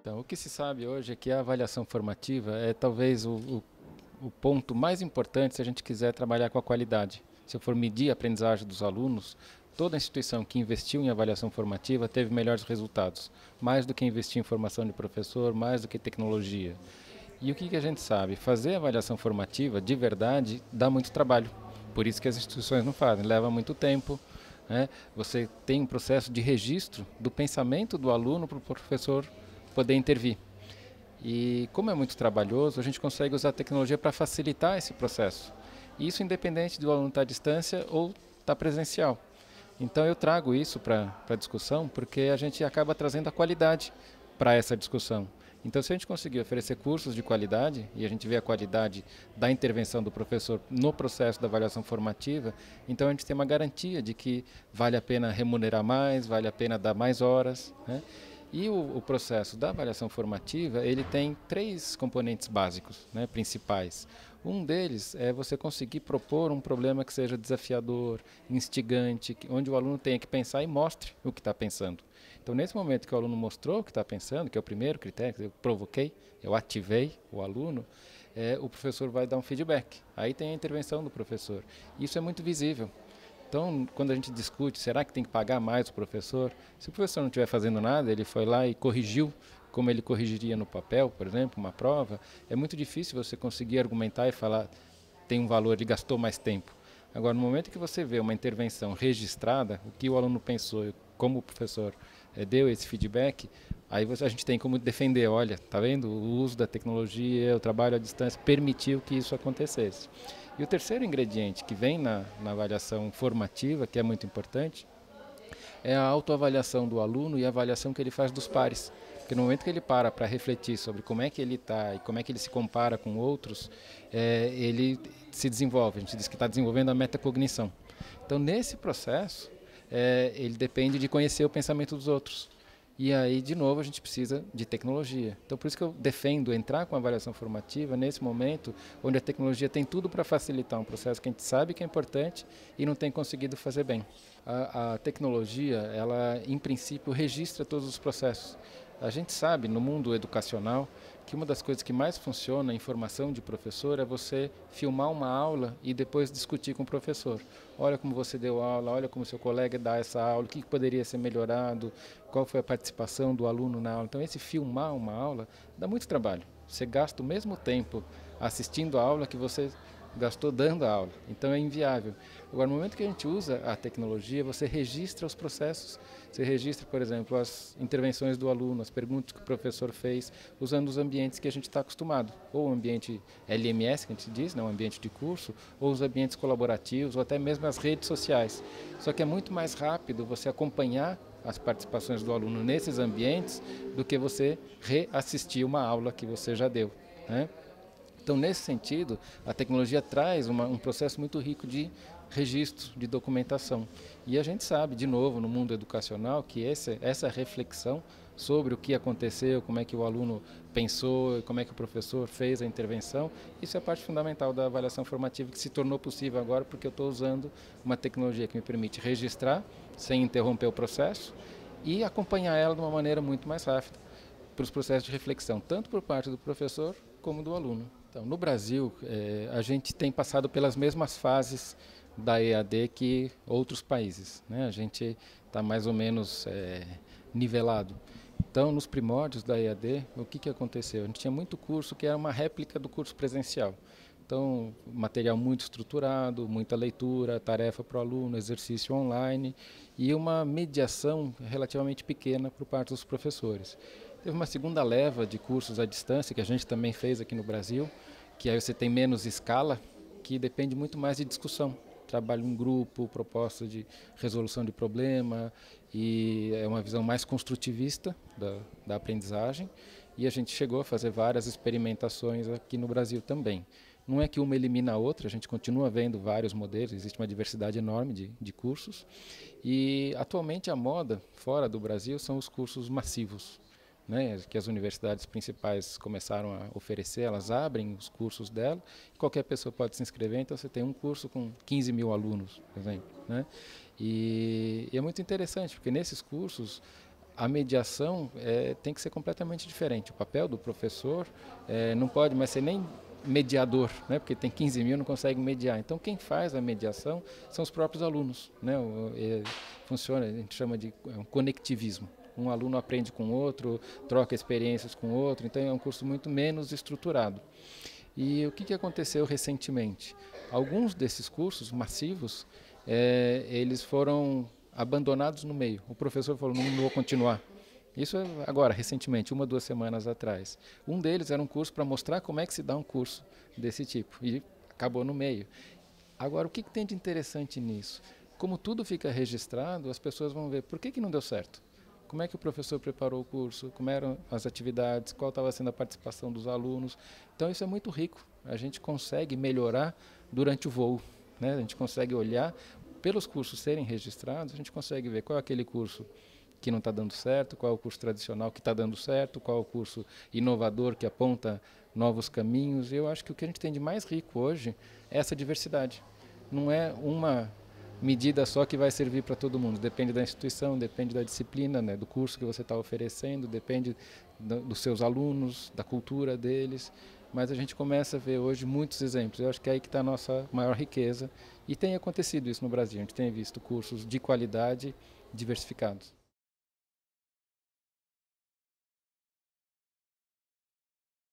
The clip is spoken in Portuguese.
Então, o que se sabe hoje é que a avaliação formativa é talvez o ponto mais importante se a gente quiser trabalhar com a qualidade. Se eu for medir a aprendizagem dos alunos, toda instituição que investiu em avaliação formativa teve melhores resultados, mais do que investir em formação de professor, mais do que tecnologia. E o que a gente sabe? Fazer avaliação formativa, de verdade, dá muito trabalho. Por isso que as instituições não fazem, leva muito tempo. Né? Você tem um processo de registro do pensamento do aluno para o professor poder intervir. E como é muito trabalhoso, a gente consegue usar a tecnologia para facilitar esse processo. Isso independente do aluno estar à distância ou estar presencial. Então eu trago isso para a discussão porque a gente acaba trazendo a qualidade para essa discussão. Então se a gente conseguir oferecer cursos de qualidade, e a gente vê a qualidade da intervenção do professor no processo da avaliação formativa, então a gente tem uma garantia de que vale a pena remunerar mais, vale a pena dar mais horas, né? E o processo da avaliação formativa, ele tem três componentes básicos, né, principais. Um deles é você conseguir propor um problema que seja desafiador, instigante, onde o aluno tenha que pensar e mostre o que está pensando. Então, nesse momento que o aluno mostrou o que está pensando, que é o primeiro critério, que eu provoquei, eu ativei o aluno, o professor vai dar um feedback. Aí tem a intervenção do professor. Isso é muito visível. Então, quando a gente discute, será que tem que pagar mais o professor? Se o professor não estiver fazendo nada, ele foi lá e corrigiu, como ele corrigiria no papel, por exemplo, uma prova, é muito difícil você conseguir argumentar e falar tem um valor, ele gastou mais tempo. Agora, no momento que você vê uma intervenção registrada, o que o aluno pensou, como o professor deu esse feedback, aí a gente tem como defender, olha, tá vendo? O uso da tecnologia, o trabalho à distância permitiu que isso acontecesse. E o terceiro ingrediente que vem na avaliação formativa, que é muito importante, é a autoavaliação do aluno e a avaliação que ele faz dos pares. Porque no momento que ele para refletir sobre como é que ele está e como é que ele se compara com outros, ele se desenvolve. A gente diz que está desenvolvendo a metacognição. Então, nesse processo, ele depende de conhecer o pensamento dos outros. E aí, de novo, a gente precisa de tecnologia. Então, por isso que eu defendo entrar com a avaliação formativa nesse momento, onde a tecnologia tem tudo para facilitar um processo que a gente sabe que é importante e não tem conseguido fazer bem. A tecnologia, ela, em princípio, registra todos os processos. A gente sabe, no mundo educacional, que uma das coisas que mais funciona em formação de professor é você filmar uma aula e depois discutir com o professor. Olha como você deu aula, olha como seu colega dá essa aula, o que poderia ser melhorado, qual foi a participação do aluno na aula. Então, esse filmar uma aula dá muito trabalho. Você gasta o mesmo tempo assistindo a aula que você gastou dando a aula. Então é inviável. Agora, no momento que a gente usa a tecnologia, você registra os processos. Você registra, por exemplo, as intervenções do aluno, as perguntas que o professor fez, usando os ambientes que a gente está acostumado. Ou o ambiente LMS, que a gente diz, né, um ambiente de curso, ou os ambientes colaborativos, ou até mesmo as redes sociais. Só que é muito mais rápido você acompanhar as participações do aluno nesses ambientes do que você reassistir uma aula que você já deu, né? Então, nesse sentido, a tecnologia traz um processo muito rico de registro, de documentação. E a gente sabe, de novo, no mundo educacional, que essa reflexão sobre o que aconteceu, como é que o aluno pensou, como é que o professor fez a intervenção, isso é parte fundamental da avaliação formativa que se tornou possível agora porque eu estou usando uma tecnologia que me permite registrar sem interromper o processo e acompanhar ela de uma maneira muito mais rápida para os processos de reflexão, tanto por parte do professor como do aluno. Então, no Brasil, a gente tem passado pelas mesmas fases da EAD que outros países, né? A gente está mais ou menos nivelado. Então, nos primórdios da EAD, o que aconteceu? A gente tinha muito curso que era uma réplica do curso presencial. Então, material muito estruturado, muita leitura, tarefa para o aluno, exercício online e uma mediação relativamente pequena por parte dos professores. Teve uma segunda leva de cursos à distância, que a gente também fez aqui no Brasil, que aí você tem menos escala, que depende muito mais de discussão. Trabalho em grupo, proposta de resolução de problema, e é uma visão mais construtivista da aprendizagem. E a gente chegou a fazer várias experimentações aqui no Brasil também. Não é que uma elimina a outra, a gente continua vendo vários modelos, existe uma diversidade enorme de cursos. E atualmente a moda fora do Brasil são os cursos massivos. né, que as universidades principais começaram a oferecer, elas abrem os cursos dela, qualquer pessoa pode se inscrever, então você tem um curso com 15 mil alunos, por exemplo. Né? E é muito interessante, porque nesses cursos a mediação tem que ser completamente diferente. O papel do professor não pode mais ser nem mediador, né? Porque tem 15 mil, não consegue mediar. Então, quem faz a mediação são os próprios alunos. Né? Funciona, a gente chama de um conectivismo. Um aluno aprende com o outro, troca experiências com o outro, então é um curso muito menos estruturado. E o que aconteceu recentemente? Alguns desses cursos massivos, eles foram abandonados no meio. O professor falou, não vou continuar. Isso agora, recentemente, 1 ou 2 semanas atrás. Um deles era um curso para mostrar como é que se dá um curso desse tipo. E acabou no meio. Agora, o que tem de interessante nisso? Como tudo fica registrado, as pessoas vão ver por que não deu certo. Como é que o professor preparou o curso, como eram as atividades, qual estava sendo a participação dos alunos. Então isso é muito rico. A gente consegue melhorar durante o voo. Né? A gente consegue olhar, pelos cursos serem registrados, a gente consegue ver qual é aquele curso que não está dando certo, qual é o curso tradicional que está dando certo, qual é o curso inovador que aponta novos caminhos. E eu acho que o que a gente tem de mais rico hoje é essa diversidade. Não é uma medida só que vai servir para todo mundo. Depende da instituição, depende da disciplina, né, do curso que você está oferecendo, depende dos seus alunos, da cultura deles. Mas a gente começa a ver hoje muitos exemplos. Eu acho que é aí que está a nossa maior riqueza. E tem acontecido isso no Brasil. A gente tem visto cursos de qualidade diversificados.